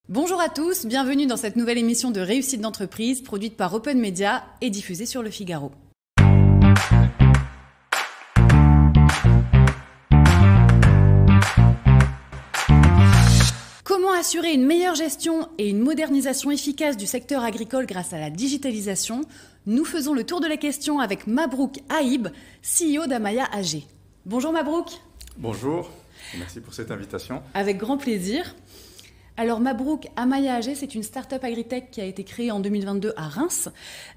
Bonjour à tous, bienvenue dans cette nouvelle émission de Réussite d'entreprise produite par Open Media et diffusée sur Le Figaro. Comment assurer une meilleure gestion et une modernisation efficace du secteur agricole grâce à la digitalisation? Nous faisons le tour de la question avec Mabrouk Haïb, CEO d'Amaya AG. Bonjour Mabrouk. Bonjour, merci pour cette invitation. Avec grand plaisir. Alors Mabrouk, Amaya AG, c'est une start-up agritech qui a été créée en 2022 à Reims.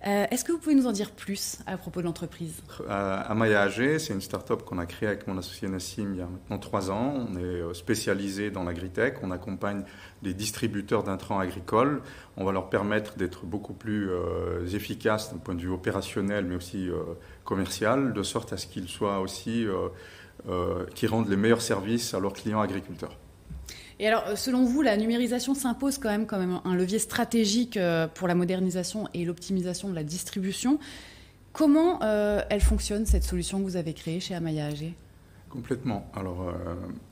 Est-ce que vous pouvez nous en dire plus à propos de l'entreprise? Amaya AG, c'est une start-up qu'on a créée avec mon associé Nassim il y a maintenant 3 ans. On est spécialisé dans l'agritech. On accompagne les distributeurs d'intrants agricoles. On va leur permettre d'être beaucoup plus efficaces d'un point de vue opérationnel, mais aussi commercial, de sorte à ce qu'ils soient aussi, qu'ils rendent les meilleurs services à leurs clients agriculteurs. Et alors, selon vous, la numérisation s'impose quand même un levier stratégique pour la modernisation et l'optimisation de la distribution. Comment elle fonctionne, cette solution que vous avez créée chez Amaya AG ? Complètement. Alors,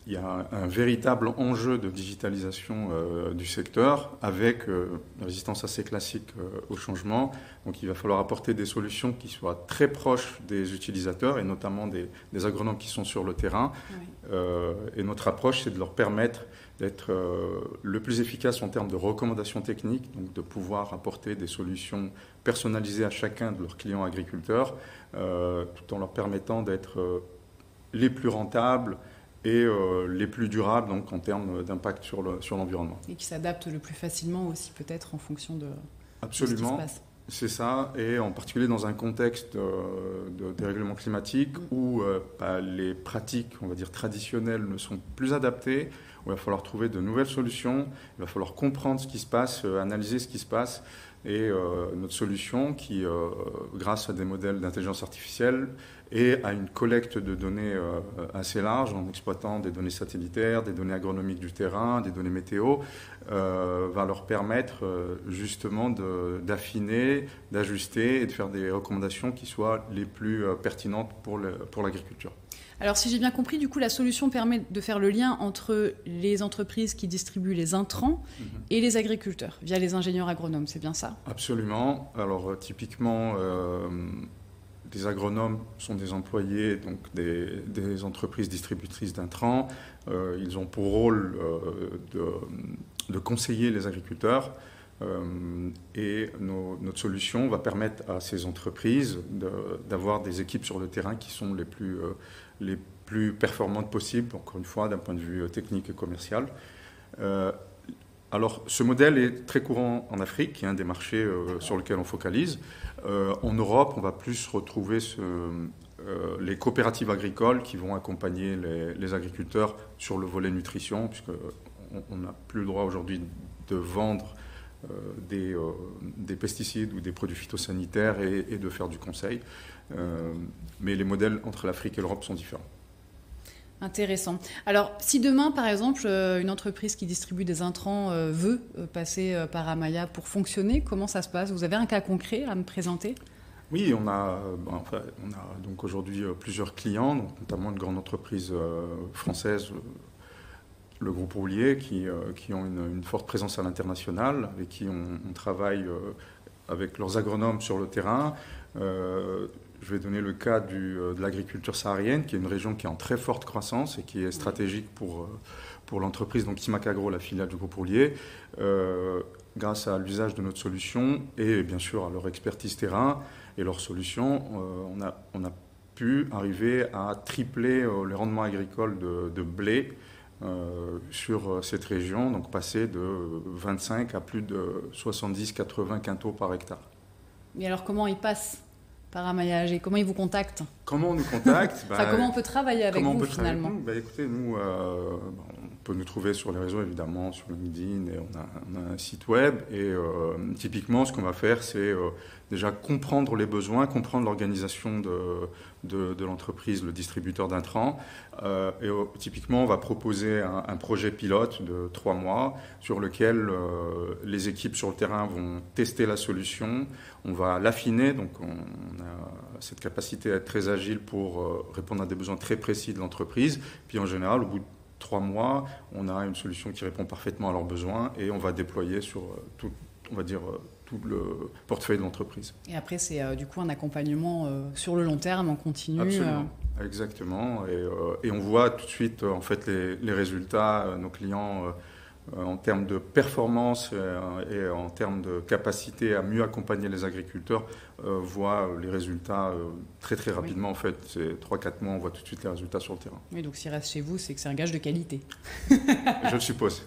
il y a un véritable enjeu de digitalisation du secteur avec une résistance assez classique au changement. Donc, il va falloir apporter des solutions qui soient très proches des utilisateurs et notamment des agronomes qui sont sur le terrain. Oui. Et notre approche, c'est de leur permettre d'être le plus efficace en termes de recommandations techniques, donc de pouvoir apporter des solutions personnalisées à chacun de leurs clients agriculteurs, tout en leur permettant d'être les plus rentables et les plus durables donc, en termes d'impact sur l'environnement. Et qui s'adaptent le plus facilement aussi peut-être en fonction de Absolument, ce qui se passe. C'est ça, et en particulier dans un contexte de dérèglement climatique où les pratiques, on va dire, traditionnelles ne sont plus adaptées, où il va falloir trouver de nouvelles solutions, il va falloir comprendre ce qui se passe, analyser ce qui se passe. Et notre solution qui, grâce à des modèles d'intelligence artificielle et à une collecte de données assez large en exploitant des données satellitaires, des données agronomiques du terrain, des données météo, va leur permettre justement d'affiner, d'ajuster et de faire des recommandations qui soient les plus pertinentes pour l'agriculture. Alors si j'ai bien compris, du coup la solution permet de faire le lien entre les entreprises qui distribuent les intrants et les agriculteurs via les ingénieurs agronomes, c'est bien ça? Absolument. Alors typiquement, les agronomes sont des employés donc des entreprises distributrices d'intrants. Ils ont pour rôle de conseiller les agriculteurs. Et notre solution va permettre à ces entreprises d'avoir des équipes sur le terrain qui sont les plus performantes possibles, encore une fois, d'un point de vue technique et commercial. Alors, ce modèle est très courant en Afrique, qui est un des marchés sur lequel on focalise. En Europe, on va plus retrouver les coopératives agricoles qui vont accompagner les agriculteurs sur le volet nutrition, puisqu'on n'a plus le droit aujourd'hui de vendre des pesticides ou des produits phytosanitaires et de faire du conseil. Mais les modèles entre l'Afrique et l'Europe sont différents. Intéressant. Alors, si demain, par exemple, une entreprise qui distribue des intrants veut passer par Amaya pour fonctionner, comment ça se passe? Vous avez un cas concret à me présenter? Oui, on a donc aujourd'hui plusieurs clients, donc notamment une grande entreprise française, le groupe Roulier, qui ont une forte présence à l'international, avec qui on travaille avec leurs agronomes sur le terrain. Je vais donner le cas de l'agriculture saharienne, qui est une région qui est en très forte croissance et qui est stratégique pour l'entreprise, donc Timac Agro, la filiale du groupe Roulier, grâce à l'usage de notre solution et bien sûr à leur expertise terrain et leur solution, on a pu arriver à tripler le rendement agricole de blé sur cette région, donc passer de 25 à plus de 70-80 quintaux par hectare. Mais alors comment ils passent par Amaya AG? Comment ils vous contactent? Comment on nous contacte? Comment on peut travailler avec vous finalement? Écoutez, nous, on peut nous trouver sur les réseaux évidemment, sur LinkedIn, et on a un site web. Et typiquement, ce qu'on va faire, c'est déjà comprendre les besoins, comprendre l'organisation de l'entreprise, le distributeur d'intrants. Typiquement, on va proposer un projet pilote de 3 mois sur lequel les équipes sur le terrain vont tester la solution. On va l'affiner, donc on a cette capacité à être très agile pour répondre à des besoins très précis de l'entreprise. Puis en général, au bout de 3 mois, on a une solution qui répond parfaitement à leurs besoins et on va déployer sur tout le portefeuille de l'entreprise. Et après, c'est du coup un accompagnement sur le long terme, en continu. Absolument. Exactement. Et on voit tout de suite en fait, les résultats, nos clients, en termes de performance et en termes de capacité à mieux accompagner les agriculteurs, voient les résultats très très rapidement. Oui. En fait, c'est 3-4 mois, on voit tout de suite les résultats sur le terrain. Oui, donc s'il reste chez vous, c'est que c'est un gage de qualité. Je le suppose.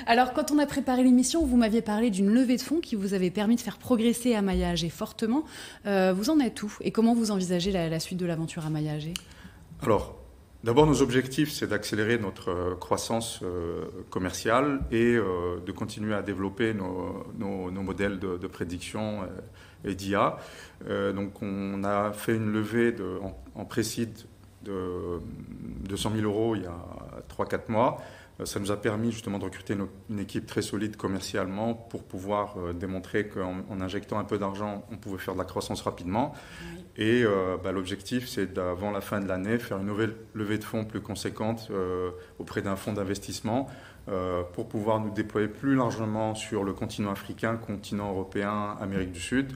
Alors, quand on a préparé l'émission, vous m'aviez parlé d'une levée de fonds qui vous avait permis de faire progresser Amaya AG fortement. Vous en êtes où et comment vous envisagez la suite de l'aventure Amaya AG ? Alors, d'abord, nos objectifs, c'est d'accélérer notre croissance commerciale et de continuer à développer nos modèles de prédiction et d'IA. Donc, on a fait une levée en pré-seed de 200 000 € il y a 3-4 mois. Ça nous a permis justement de recruter une équipe très solide commercialement pour pouvoir démontrer qu'en injectant un peu d'argent, on pouvait faire de la croissance rapidement. Oui. Et l'objectif, c'est d'avant la fin de l'année, faire une nouvelle levée de fonds plus conséquente auprès d'un fonds d'investissement pour pouvoir nous déployer plus largement sur le continent africain, continent européen, Amérique du Sud.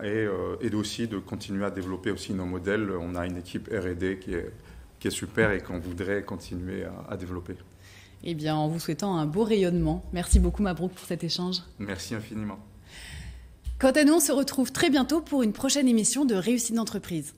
Et aussi de continuer à développer aussi nos modèles. On a une équipe R&D qui est super et qu'on voudrait continuer à développer. Eh bien, en vous souhaitant un beau rayonnement. Merci beaucoup, Mabrouk, pour cet échange. Merci infiniment. Quant à nous, on se retrouve très bientôt pour une prochaine émission de Réussite d'entreprise.